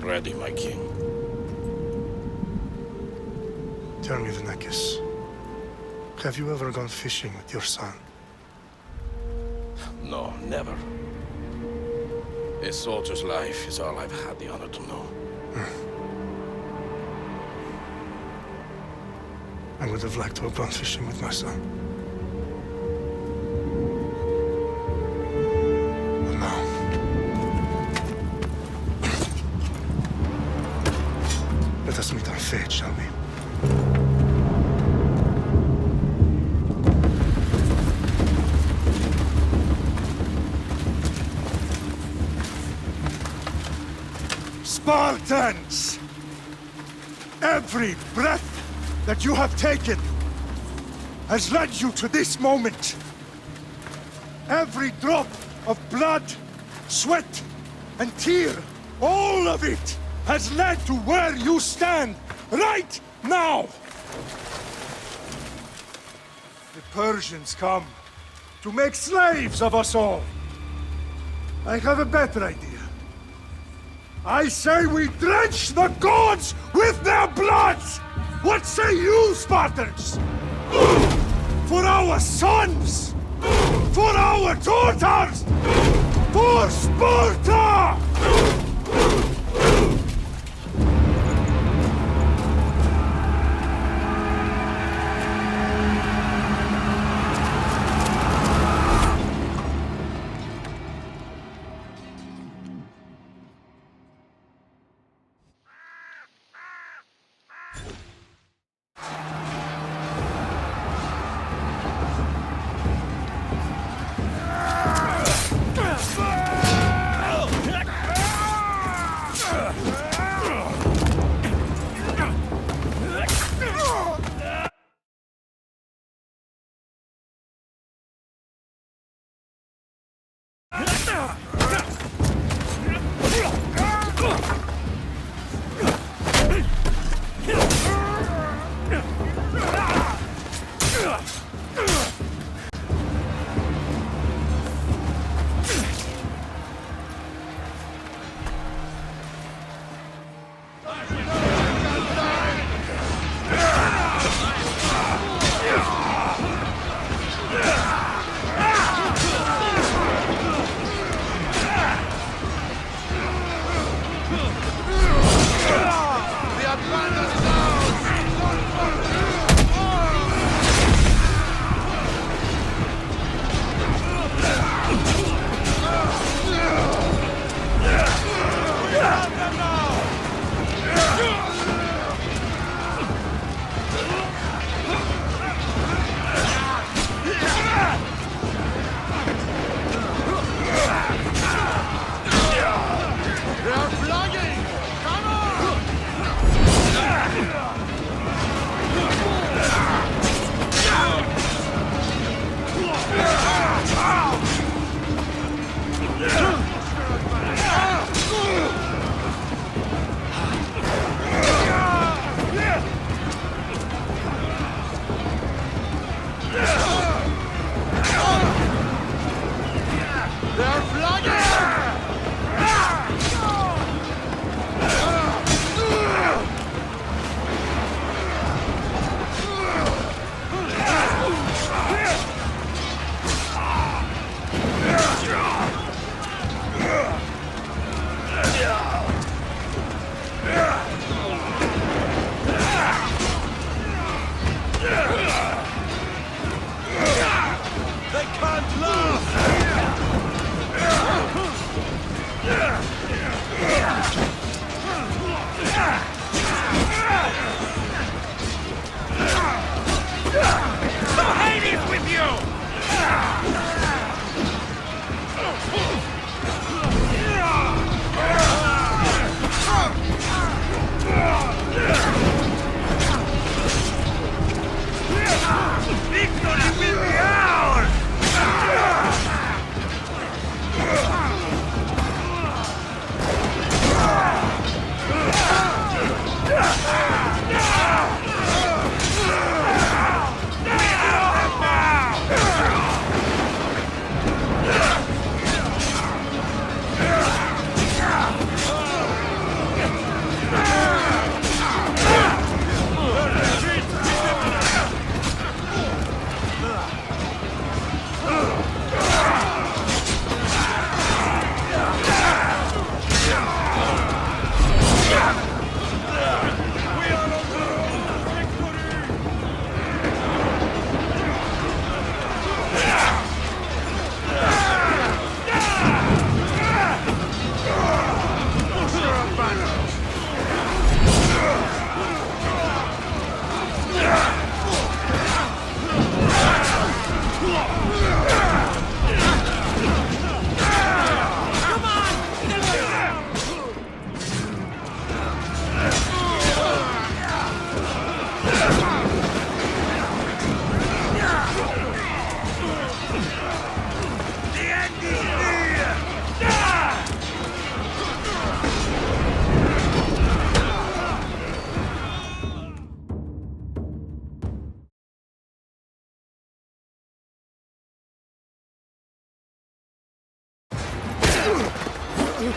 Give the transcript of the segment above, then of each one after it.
ready, my king. Tell me, Vinakis, have you ever gone fishing with your son? No, never. A soldier's life is all I've had the honor to know. I would have liked to have gone fishing with my son. But now... Let us meet our fate, shall we? Spartans! Every breath that you have taken has led you to this moment. Every drop of blood, sweat, and tear, all of it has led to where you stand right now. The Persians come to make slaves of us all. I have a better idea. I say we drench the gods with their blood! What say you, Spartans? For our sons! For our daughters! For Sparta!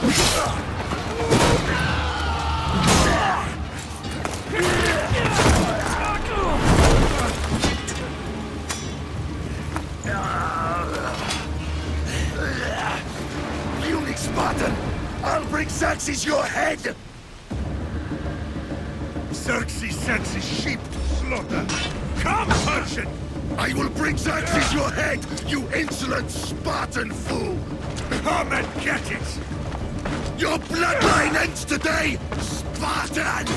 Puny Spartan! I'll bring Xerxes your head! Xerxes sends his sheep to slaughter. Come, Persian! I will bring Xerxes your head, you insolent Spartan fool! Come and get it! Your bloodline ends today, Spartan!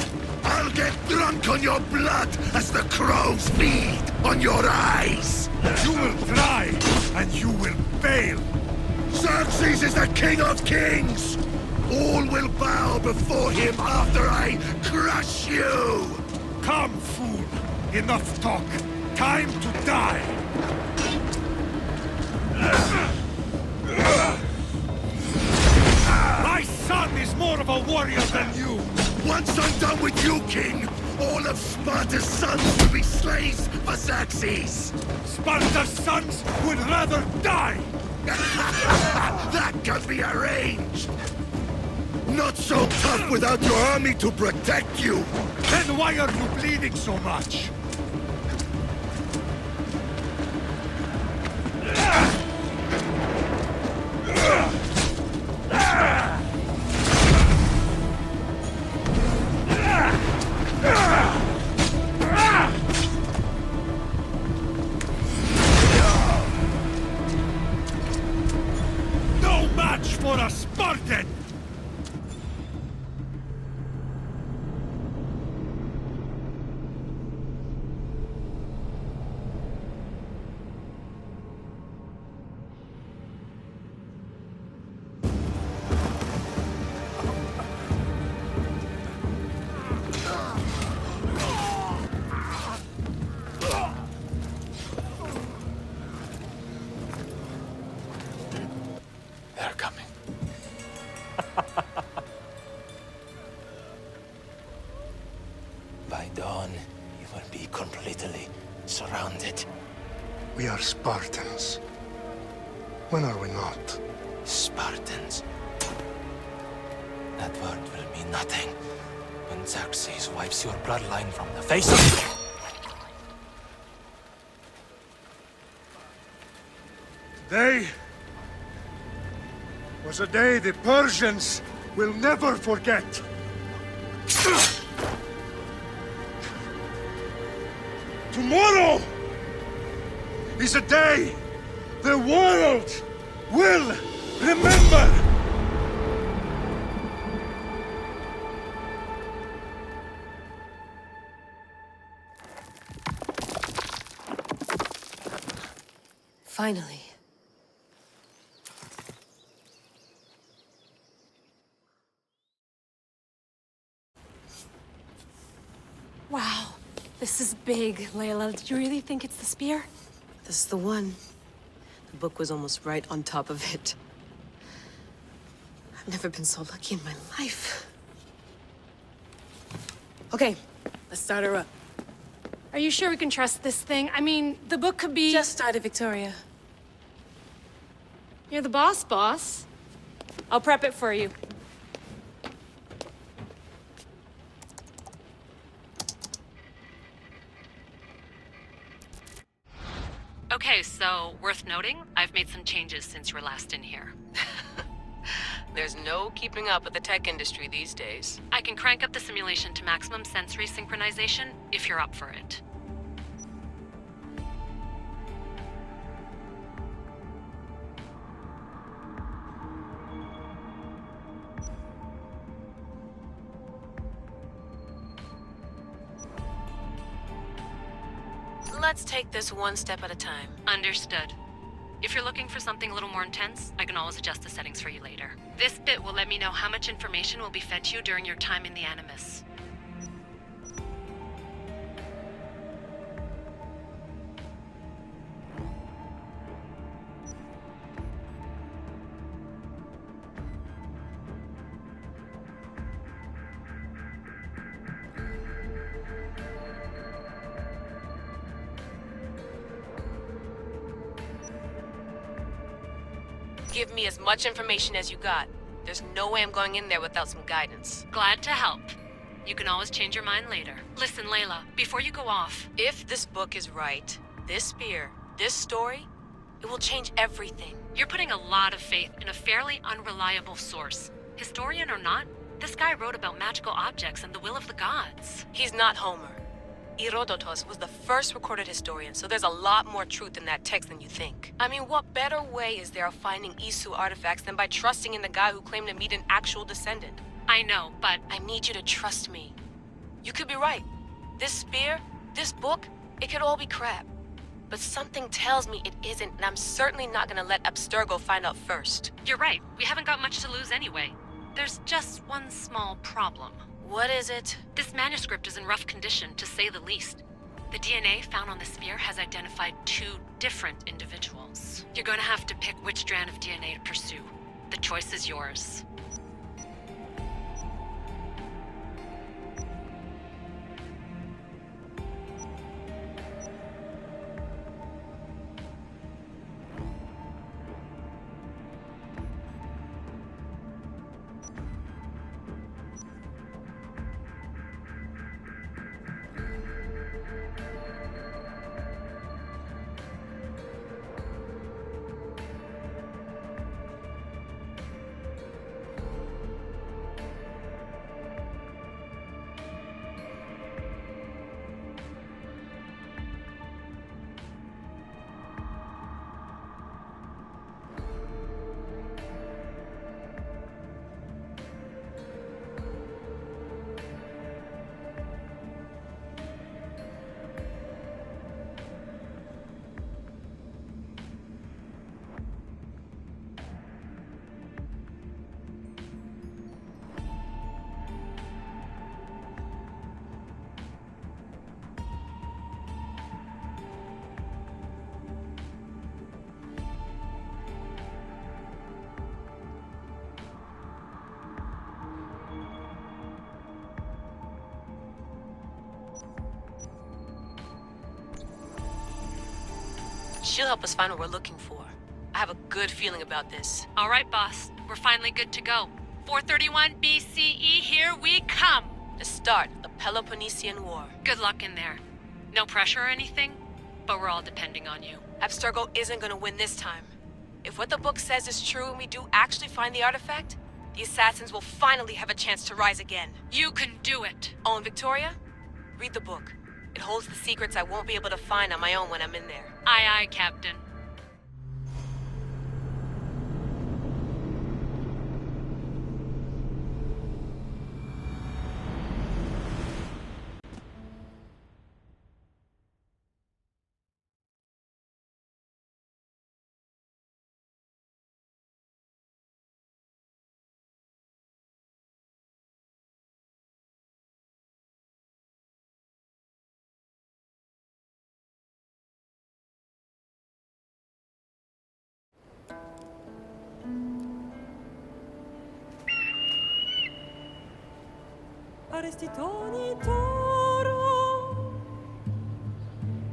I'll get drunk on your blood as the crows feed on your eyes! You will try, and you will fail! Xerxes is the king of kings! All will bow before him after I crush you! Come, fool! Enough talk! Time to die! My son is more of a warrior than you! Once I'm done with you, king, all of Sparta's sons will be slaves for Xerxes! Sparta's sons would rather die! That can be arranged! Not so tough without your army to protect you! Then why are you bleeding so much? No match for a Spartan! They're coming. By dawn, you will be completely surrounded. We are Spartans. When are we not? Spartans. That word will mean nothing when Xerxes wipes your bloodline from the face of... Today was a day the Persians will never forget. Tomorrow is a day the world will remember. Finally. Wow, this is big, Layla. Did you really think it's the spear? This is the one. The book was almost right on top of it. I've never been so lucky in my life. Okay, let's start her up. Are you sure we can trust this thing? I mean, the book could be... Just started, Victoria. You're the boss. I'll prep it for you. Okay, so, worth noting, I've made some changes since you were last in here. There's no keeping up with the tech industry these days. I can crank up the simulation to maximum sensory synchronization, if you're up for it. Let's take this one step at a time. Understood. If you're looking for something a little more intense, I can always adjust the settings for you later. This bit will let me know how much information will be fed to you during your time in the Animus. Give me as much information as you got. There's no way I'm going in there without some guidance. Glad to help. You can always change your mind later. Listen, Layla, before you go off... If this book is right, this spear, this story, it will change everything. You're putting a lot of faith in a fairly unreliable source. Historian or not, this guy wrote about magical objects and the will of the gods. He's not Homer. Herodotus was the first recorded historian, so there's a lot more truth in that text than you think. I mean, what better way is there of finding Isu artifacts than by trusting in the guy who claimed to meet an actual descendant? I know, but... I need you to trust me. You could be right. This spear, this book, it could all be crap. But something tells me it isn't, and I'm certainly not gonna let Abstergo find out first. You're right. We haven't got much to lose anyway. There's just one small problem. What is it? This manuscript is in rough condition, to say the least. The DNA found on the spear has identified 2 different individuals. You're gonna have to pick which strand of DNA to pursue. The choice is yours. She'll help us find what we're looking for. I have a good feeling about this. All right, boss. We're finally good to go. 431 BCE, here we come! The start of the Peloponnesian War. Good luck in there. No pressure or anything, but we're all depending on you. Abstergo isn't gonna win this time. If what the book says is true and we do actually find the artifact, the assassins will finally have a chance to rise again. You can do it! Oh, and Victoria? Read the book. It holds the secrets I won't be able to find on my own when I'm in there. Aye, aye, Captain. Arrestitoni toro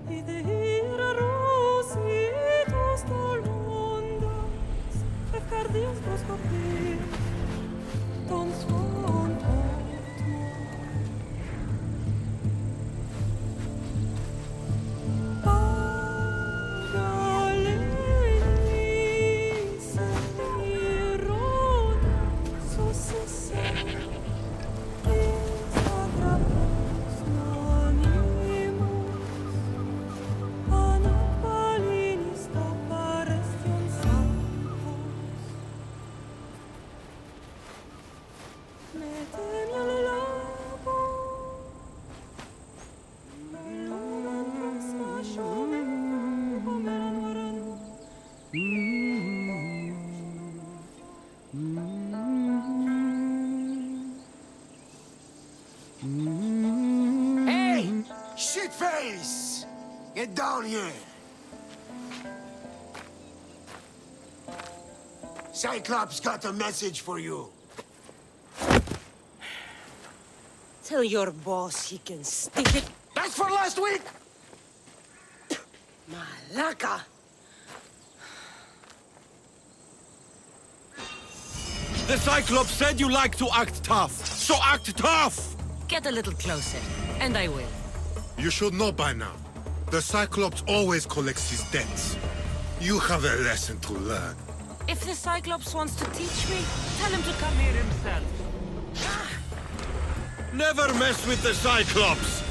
I de ira rositos dolondas Efcardios proscopir Ton son Hey! Shitface! Get down here! Cyclops got a message for you. Tell your boss he can stick it. That's for last week! Malaka! The Cyclops said you like to act tough, so act tough! Get a little closer, and I will. You should know by now. The Cyclops always collects his debts. You have a lesson to learn. If the Cyclops wants to teach me, tell him to come here himself. Never mess with the Cyclops!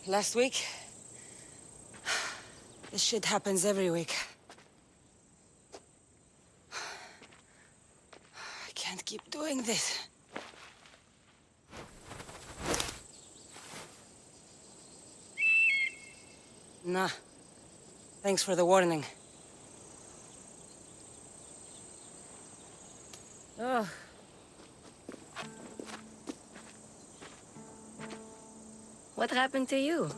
Last week? This shit happens every week. I can't keep doing this. Nah. Thanks for the warning. Oh. What happened to you?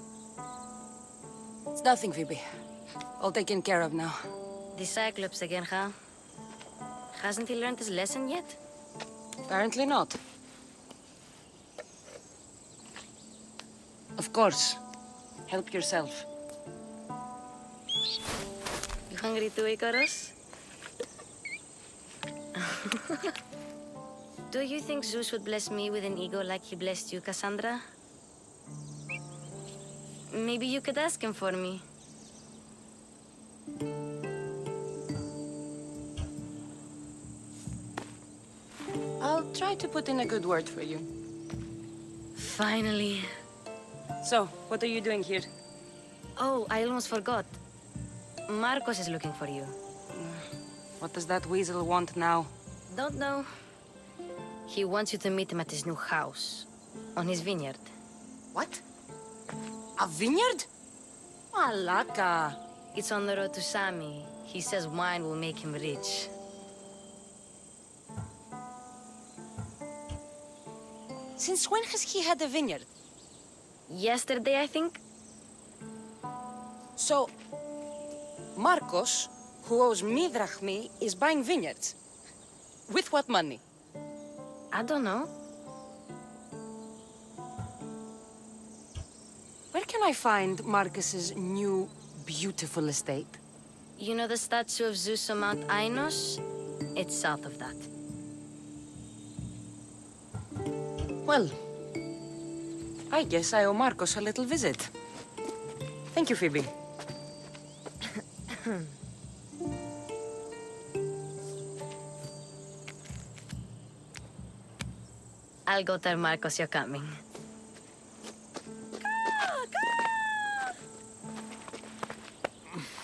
It's nothing, Phoebe. All taken care of now. The Cyclops again, huh? Hasn't he learned his lesson yet? Apparently not. Of course. Help yourself. You hungry too, Icarus? Do you think Zeus would bless me with an ego like he blessed you, Cassandra? Maybe you could ask him for me. I'll try to put in a good word for you. Finally. So, what are you doing here? Oh, I almost forgot. Marcos is looking for you. What does that weasel want now? Don't know. He wants you to meet him at his new house. On his vineyard. What? A vineyard? Malaka. It's on the road to Sami. He says wine will make him rich. Since when has he had a vineyard? Yesterday, I think? So, Marcos, who owes me drachmi, is buying vineyards. With what money? I don't know. Where can I find Marcus's new, beautiful estate? You know the statue of Zeus on Mount Ainos? It's south of that. Well, I guess I owe Marcos a little visit. Thank you, Phoebe. I'll go tell Marcos you're coming.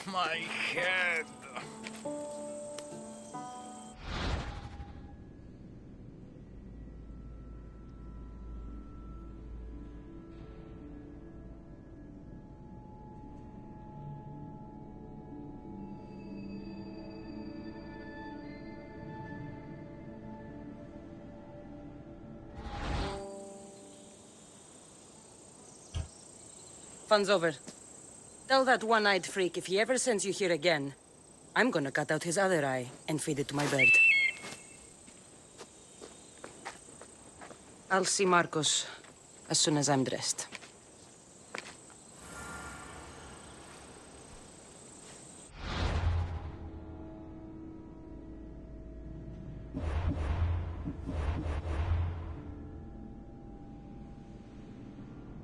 My head. Fun's over. Tell that one-eyed freak if he ever sends you here again, I'm gonna cut out his other eye and feed it to my bird. I'll see Marcos as soon as I'm dressed.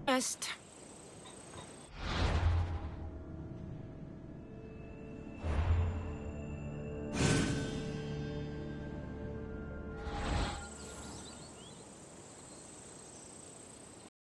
Rest.